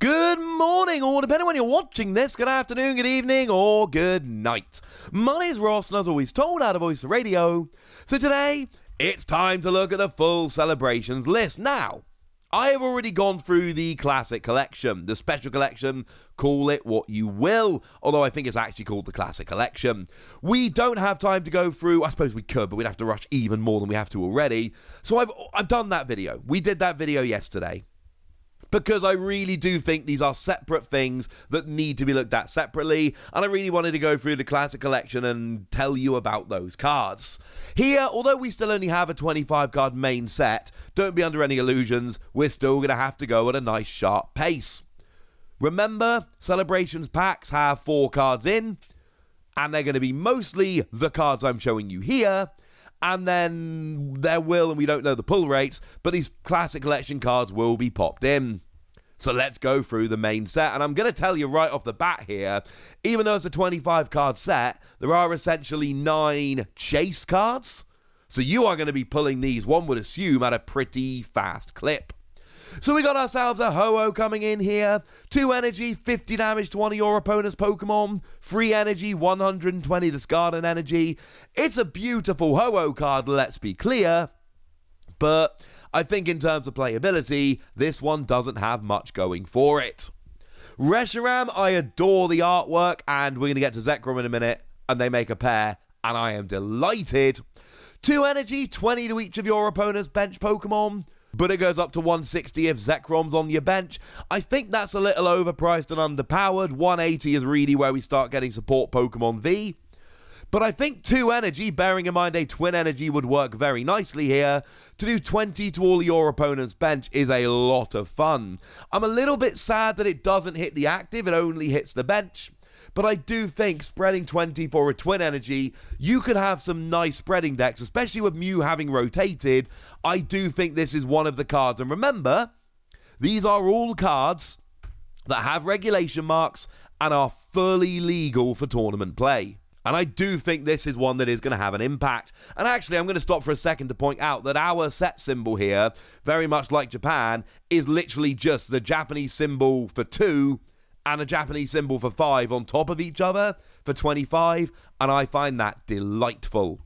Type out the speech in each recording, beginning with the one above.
Good morning, or depending on when you're watching this, good afternoon, good evening, or good night. My name is Ross, and as always told out of Voice of Radio. So today, it's time to look at the full celebrations list. Now, I have already gone through the classic collection, the special collection, call it what you will, although I think it's actually called the classic collection. We don't have time to go through, I suppose we could, but we'd have to rush even more than we have to already. So I've done that video. We did that video yesterday. Because I really do think these are separate things that need to be looked at separately, and I really wanted to go through the classic collection and tell you about those cards. Here, although we still only have a 25 card main set, don't be under any illusions, we're still going to have to go at a nice sharp pace. Remember, Celebrations packs have 4 cards in, and they're going to be mostly the cards I'm showing you here. And then there will, and we don't know the pull rates, but these classic collection cards will be popped in. So let's go through the main set. And I'm going to tell you right off the bat here, even though it's a 25 card set, there are essentially 9 chase cards. So you are going to be pulling these, one would assume, at a pretty fast clip. So we got ourselves a Hooh coming in here. 2 energy, 50 damage to one of your opponent's Pokemon. 3 energy, 120 discard and energy. It's a beautiful Hooh card, let's be clear. But I think in terms of playability, this one doesn't have much going for it. Reshiram, I adore the artwork, and we're going to get to Zekrom in a minute, and they make a pair, and I am delighted. 2 energy, 20 to each of your opponent's bench Pokemon. But it goes up to 160 if Zekrom's on your bench. I think that's a little overpriced and underpowered. 180 is really where we start getting support Pokemon V. But I think 2 energy, bearing in mind a twin energy would work very nicely here. To do 20 to all your opponent's bench is a lot of fun. I'm a little bit sad that it doesn't hit the active, it only hits the bench. But I do think spreading 20 for a twin energy, you could have some nice spreading decks, especially with Mew having rotated. I do think this is one of the cards. And remember, these are all cards that have regulation marks and are fully legal for tournament play. And I do think this is one that is going to have an impact. And actually, I'm going to stop for a second to point out that our set symbol here, very much like Japan, is literally just the Japanese symbol for 2 and a Japanese symbol for 5 on top of each other for 25, and I find that delightful.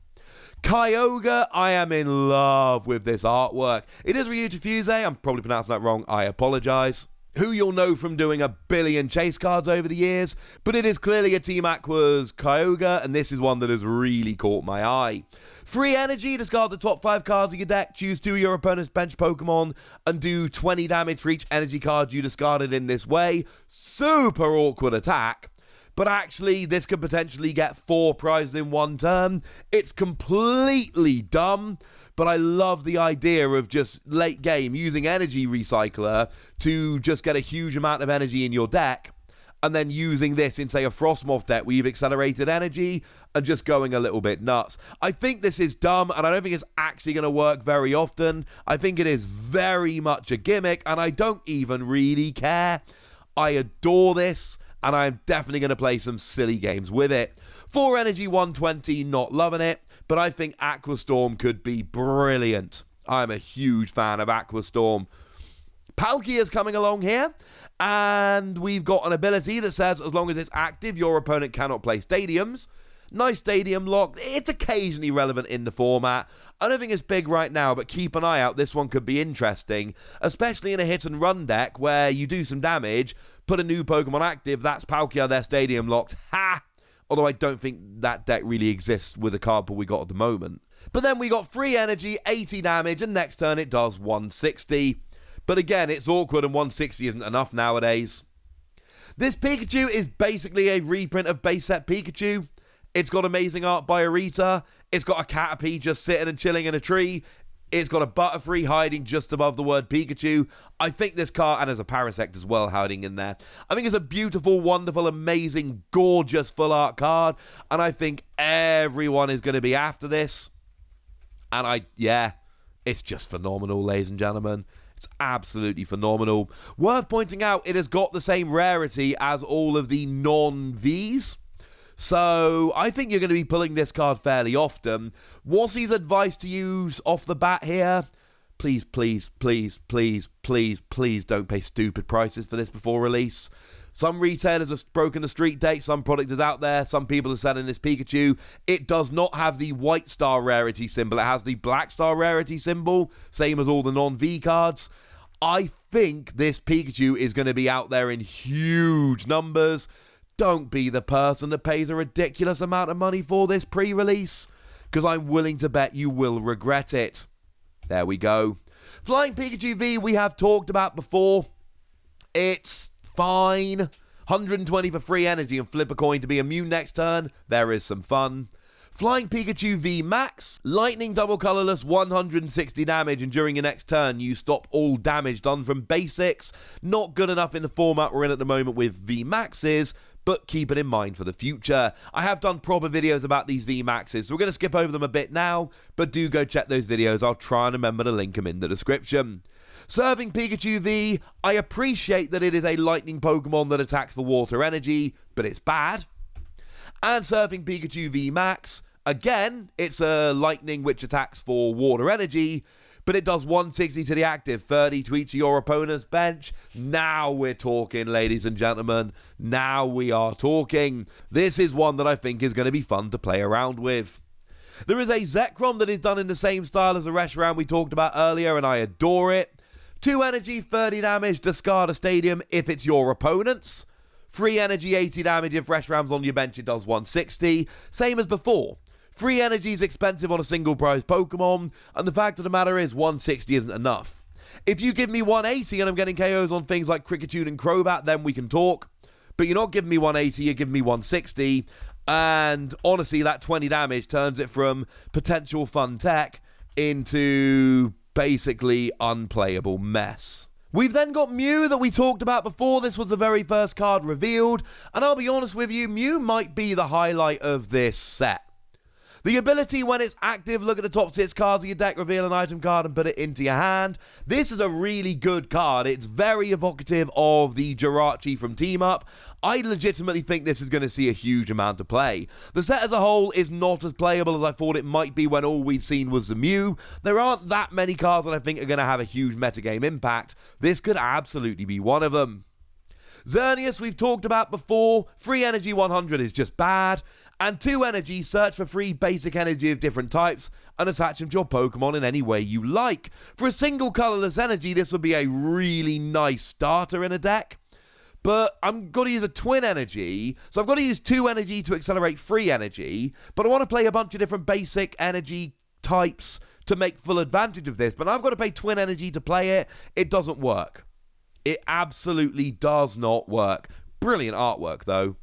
Kyogre, I am in love with this artwork. It is Ryuji Fuse, I'm probably pronouncing that wrong, I apologise. Who you'll know from doing a billion chase cards over the years, but it is clearly a Team Aqua's Kyogre, and this is one that has really caught my eye. 3 energy, discard the top 5 cards of your deck, choose 2 of your opponent's bench Pokemon, and do 20 damage for each energy card you discarded in this way. Super awkward attack, but actually this could potentially get 4 prized in one turn. It's completely dumb, but I love the idea of just late game using Energy Recycler to just get a huge amount of energy in your deck, and then using this in, say, a Frostmoth deck where you've accelerated energy and just going a little bit nuts. I think this is dumb, and I don't think it's actually going to work very often. I think it is very much a gimmick, and I don't even really care. I adore this, and I'm definitely going to play some silly games with it. 4 energy, 120, not loving it, but I think Aqua Storm could be brilliant. I'm a huge fan of Aqua Storm. Palkia's coming along here, and we've got an ability that says as long as it's active, your opponent cannot play stadiums. Nice stadium lock. It's occasionally relevant in the format. I don't think it's big right now, but keep an eye out. This one could be interesting, especially in a hit and run deck where you do some damage, put a new Pokemon active, that's Palkia, they're stadium locked. Ha! Although I don't think that deck really exists with the card pool we got at the moment. But then we got 3 energy, 80 damage, and next turn it does 160. But again, it's awkward and 160 isn't enough nowadays. This Pikachu is basically a reprint of base set Pikachu. It's got amazing art by Arita. It's got a Caterpie just sitting and chilling in a tree. It's got a Butterfree hiding just above the word Pikachu. I think this card, and there's a Parasect as well hiding in there. I think it's a beautiful, wonderful, amazing, gorgeous full art card. And I think everyone is going to be after this. And it's just phenomenal, ladies and gentlemen. It's absolutely phenomenal. Worth pointing out, it has got the same rarity as all of the non-Vs. So I think you're going to be pulling this card fairly often. Wassie's advice to use off the bat here, Please, please, please, please, please, please don't pay stupid prices for this before release. Some retailers have broken the street date, some product is out there, some people are selling this Pikachu. It does not have the white star rarity symbol, it has the black star rarity symbol, same as all the non-V cards. I think this Pikachu is going to be out there in huge numbers. Don't be the person that pays a ridiculous amount of money for this pre-release, because I'm willing to bet you will regret it. There we go. Flying Pikachu V we have talked about before. It's fine. 120 for free energy and flip a coin to be immune next turn. There is some fun. Flying Pikachu V Max. Lightning double colorless, 160 damage, and during your next turn you stop all damage done from basics. Not good enough in the format we're in at the moment with V Maxes, but keep it in mind for the future. I have done proper videos about these V Maxes, so we're going to skip over them a bit now, but do go check those videos. I'll try and remember to link them in the description. Serving Pikachu V, I appreciate that it is a lightning Pokemon that attacks for water energy, but it's bad. And Serving Pikachu V Max, again, it's a lightning which attacks for water energy, but it does 160 to the active, 30 to each of your opponent's bench. Now we're talking, ladies and gentlemen. Now we are talking. This is one that I think is going to be fun to play around with. There is a Zekrom that is done in the same style as the Reshiram we talked about earlier, and I adore it. 2 energy, 30 damage, discard a stadium if it's your opponent's. Free energy, 80 damage. If Reshiram's on your bench, it does 160. Same as before. Free energy is expensive on a single prize Pokemon, and the fact of the matter is 160 isn't enough. If you give me 180 and I'm getting KOs on things like Kricketune and Crobat, then we can talk. But you're not giving me 180, you're giving me 160. And honestly, that 20 damage turns it from potential fun tech into basically unplayable mess. We've then got Mew that we talked about before. This was the very first card revealed. And I'll be honest with you, Mew might be the highlight of this set. The ability, when it's active, look at the top 6 cards of your deck, reveal an item card and put it into your hand. This is a really good card. It's very evocative of the Jirachi from Team Up. I legitimately think this is going to see a huge amount of play. The set as a whole is not as playable as I thought it might be when all we've seen was the Mew. There aren't that many cards that I think are going to have a huge metagame impact. This could absolutely be one of them. Xerneas we've talked about before. Free energy 100 is just bad. And 2 energy, search for free basic energy of different types and attach them to your Pokemon in any way you like. For a single colorless energy, this would be a really nice starter in a deck. But I'm going to use a twin energy, so I've got to use 2 energy to accelerate free energy, but I want to play a bunch of different basic energy types to make full advantage of this, but I've got to pay twin energy to play it. It doesn't work. It absolutely does not work. Brilliant artwork, though.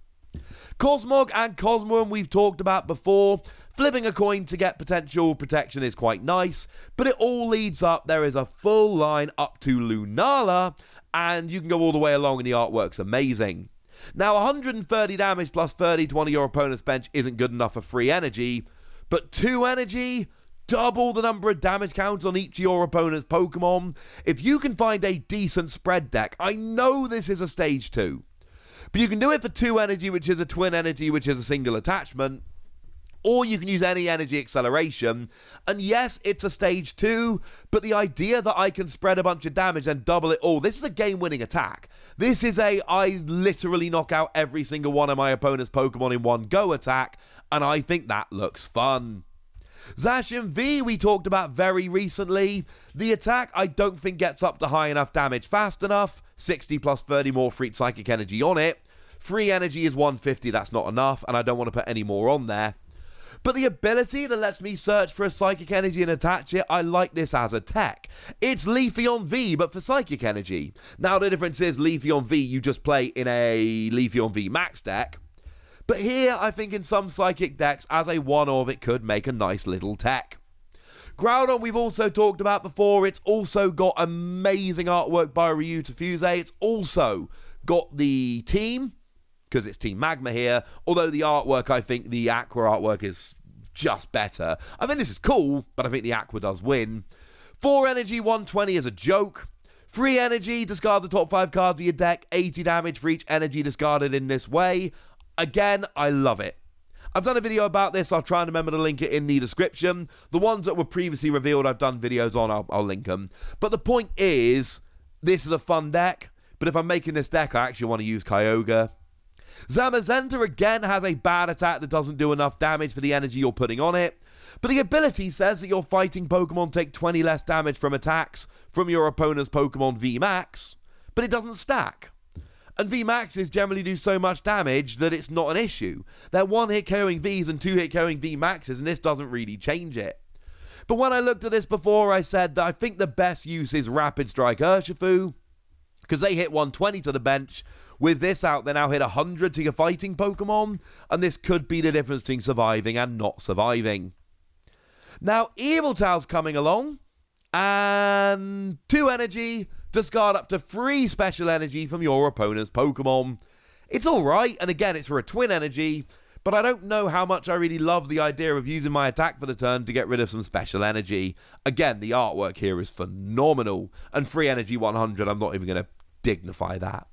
Cosmog and Cosmoem we've talked about before. Flipping a coin to get potential protection is quite nice, but it all leads up. There is a full line up to Lunala, and you can go all the way along, and the artwork's amazing. Now, 130 damage plus 30 to one of your opponent's bench isn't good enough for free energy, but 2 energy, double the number of damage counts on each of your opponent's Pokemon. If you can find a decent spread deck, I know this is a stage 2, but you can do it for 2 energy, which is a twin energy, which is a single attachment, or you can use any energy acceleration. And yes, it's a stage 2, but the idea that I can spread a bunch of damage and double it all, this is a game-winning attack. This is I literally knock out every single one of my opponent's Pokemon in one go attack, and I think that looks fun. Zacian V we talked about very recently. The attack I don't think gets up to high enough damage fast enough. 60 plus 30 more free psychic energy on it. Free energy is 150, that's not enough, and I don't want to put any more on there. But the ability that lets me search for a psychic energy and attach it, I like this as a tech. It's Leafeon V, but for psychic energy. Now the difference is Leafeon V you just play in a Leafeon V Max deck. But here, I think in some Psychic decks, as a one-of, it could make a nice little tech. Groudon, we've also talked about before. It's also got amazing artwork by Ryu Tafuse. It's also got the team, because it's Team Magma here. Although the artwork, I think the Aqua artwork is just better. I think this is cool, but I think the Aqua does win. 4 energy, 120 is a joke. Free energy, discard the top 5 cards of your deck. 80 damage for each energy discarded in this way. Again, I love it. I've done a video about this. I'll try and remember to link it in the description. The ones that were previously revealed, I've done videos on. I'll link them. But the point is, this is a fun deck. But if I'm making this deck, I actually want to use Kyogre. Zamasunder again has a bad attack that doesn't do enough damage for the energy you're putting on it. But the ability says that your fighting Pokemon take 20 less damage from attacks from your opponent's Pokemon V Max. But it doesn't stack. And V Maxes generally do so much damage that it's not an issue. They're one-hit KOing Vs and two-hit KOing V Maxes, and this doesn't really change it. But when I looked at this before, I said that I think the best use is Rapid Strike Urshifu, because they hit 120 to the bench. With this out, they now hit 100 to your fighting Pokemon, and this could be the difference between surviving and not surviving. Now, Eviltail's coming along, and 2 energy, discard up to 3 special energy from your opponent's Pokemon. It's alright, and again, it's for a twin energy, but I don't know how much I really love the idea of using my attack for the turn to get rid of some special energy. Again, the artwork here is phenomenal, and free energy 100, I'm not even going to dignify that.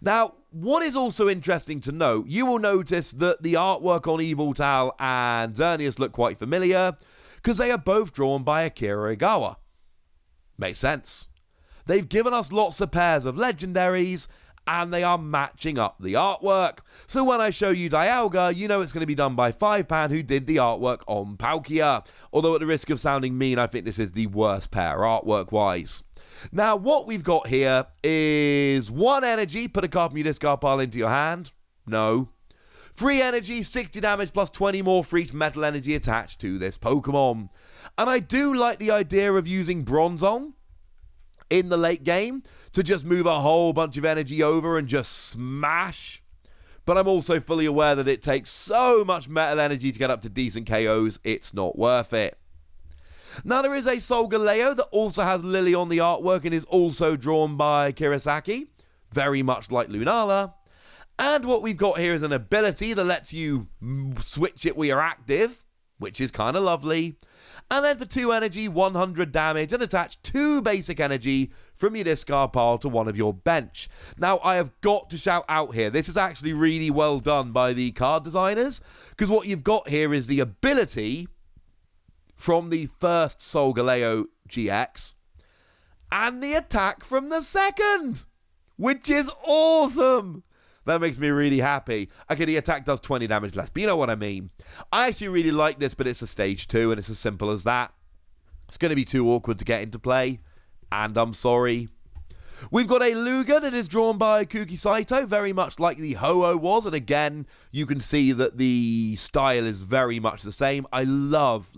Now, what is also interesting to note, you will notice that the artwork on Yveltal and Xerneas look quite familiar, because they are both drawn by Akira Igawa. Makes sense. They've given us lots of pairs of legendaries, and they are matching up the artwork. So when I show you Dialga, you know it's going to be done by 5pan, who did the artwork on Palkia. Although at the risk of sounding mean, I think this is the worst pair artwork-wise. Now, what we've got here is 1 energy, put a card from your discard pile into your hand. No. 3 energy, 60 damage plus 20 more for each metal energy attached to this Pokemon. And I do like the idea of using Bronzong in the late game to just move a whole bunch of energy over and just smash. But I'm also fully aware that it takes so much metal energy to get up to decent KOs, it's not worth it. Now there is a Solgaleo that also has Lily on the artwork and is also drawn by Kirasaki, very much like Lunala. And what we've got here is an ability that lets you switch it where you're active, which is kind of lovely. And then for 2 energy, 100 damage, and attach 2 basic energy from your discard pile to one of your bench. Now, I have got to shout out here, this is actually really well done by the card designers, because what you've got here is the ability from the first Solgaleo GX, and the attack from the second, which is awesome. That makes me really happy. Okay, the attack does 20 damage less, but you know what I mean. I actually really like this, but it's a stage 2, and it's as simple as that. It's going to be too awkward to get into play, and I'm sorry. We've got a Lugia that is drawn by Kuki Saito, very much like the Ho-Oh was, and again, you can see that the style is very much the same. I love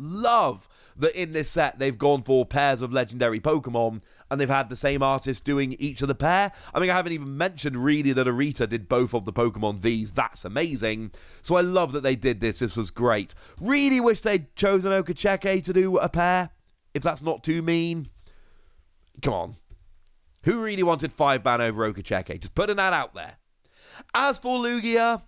that in this set, they've gone for pairs of legendary Pokemon, and they've had the same artist doing each of the pair. I mean, I haven't even mentioned really that Arita did both of the Pokemon Vs. That's amazing. So I love that they did this. This was great. Really wish they'd chosen Okacheke to do a pair, if that's not too mean. Come on. Who really wanted 5-ban over Okacheke? Just putting that out there. As for Lugia,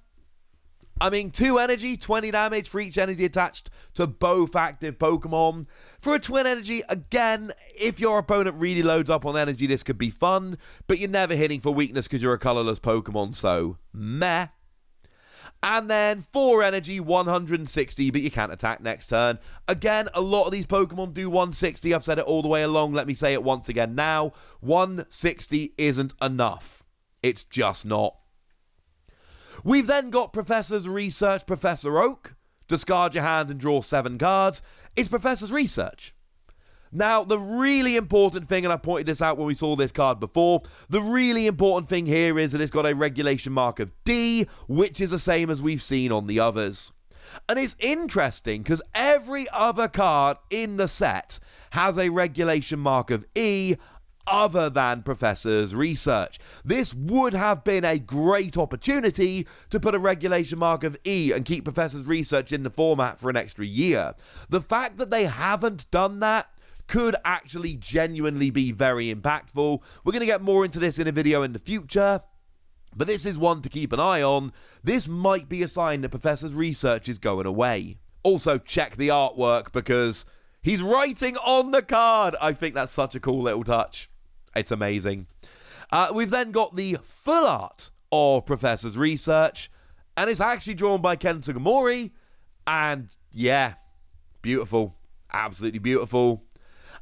I mean, 2 energy, 20 damage for each energy attached to both active Pokemon. For a twin energy, again, if your opponent really loads up on energy, this could be fun, but you're never hitting for weakness because you're a colorless Pokemon, so meh. And then 4 energy, 160, but you can't attack next turn. Again, a lot of these Pokemon do 160. I've said it all the way along. Let me say it once again now. 160 isn't enough. It's just not. We've then got Professor's Research, Professor Oak. Discard your hand and draw 7 cards. It's Professor's Research. Now, the really important thing, and I pointed this out when we saw this card before, the really important thing here is that it's got a regulation mark of D, which is the same as we've seen on the others. And it's interesting because every other card in the set has a regulation mark of E, other than Professor's Research. This would have been a great opportunity to put a regulation mark of E and keep Professor's Research in the format for an extra year. The fact that they haven't done that could actually genuinely be very impactful. We're going to get more into this in a video in the future, but this is one to keep an eye on. This might be a sign that Professor's Research is going away. Also, check the artwork because he's writing on the card. I think that's such a cool little touch. It's amazing. We've then got the full art of Professor's Research. And it's actually drawn by Ken Sugimori. And yeah, beautiful. Absolutely beautiful.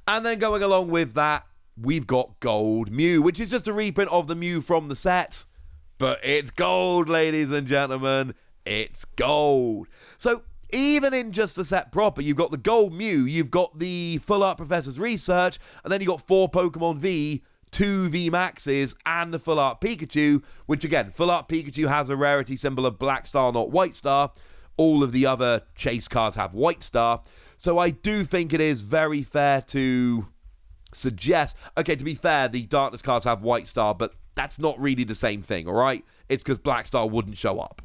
And then going along with that, we've got Gold Mew, which is just a reprint of the Mew from the set. But it's gold, ladies and gentlemen. It's gold. So even in just the set proper, you've got the Gold Mew, you've got the Full Art Professor's Research, and then you've got 4 Pokemon V, 2 V Maxes, and the Full Art Pikachu, which again, Full Art Pikachu has a rarity symbol of Black Star, not White Star. All of the other chase cards have White Star. So I do think it is very fair to suggest, okay, to be fair, the Darkness cards have White Star, but that's not really the same thing, all right? It's because Black Star wouldn't show up.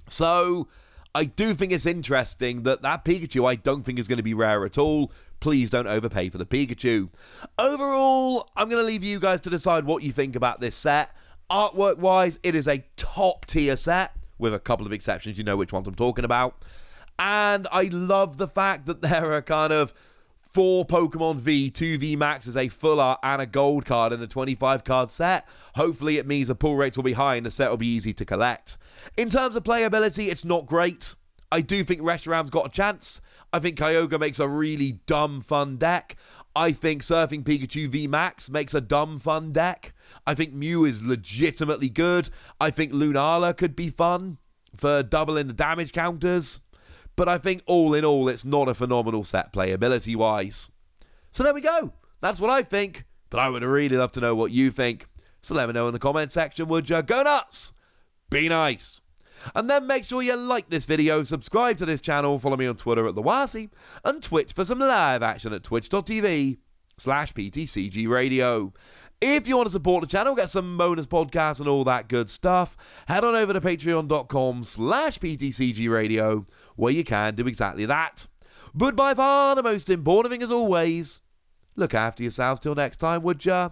So I do think it's interesting that Pikachu I don't think is going to be rare at all. Please don't overpay for the Pikachu. Overall, I'm going to leave you guys to decide what you think about this set. Artwork-wise, it is a top-tier set, with a couple of exceptions. You know which ones I'm talking about. And I love the fact that there are kind of 4 Pokemon V, 2 V Maxes, a Full Art, and a Gold card in a 25-card set. Hopefully it means the pull rates will be high and the set will be easy to collect. In terms of playability, it's not great. I do think Reshiram's got a chance. I think Kyogre makes a really dumb, fun deck. I think Surfing Pikachu V Max makes a dumb, fun deck. I think Mew is legitimately good. I think Lunala could be fun for doubling the damage counters. But I think all in all, it's not a phenomenal set playability-wise. So there we go. That's what I think. But I would really love to know what you think. So let me know in the comment section, would you? Go nuts! Be nice! And then make sure you like this video, subscribe to this channel, follow me on Twitter at TheWasi, and Twitch for some live action at twitch.tv/PTCG Radio. If you want to support the channel, get some bonus podcasts and all that good stuff, head on over to patreon.com/PTCG Radio, where you can do exactly that. But by far the most important thing as always, look after yourselves till next time, would ya?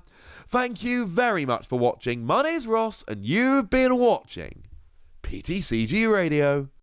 Thank you very much for watching. My name's Ross, and you've been watching PTCG Radio.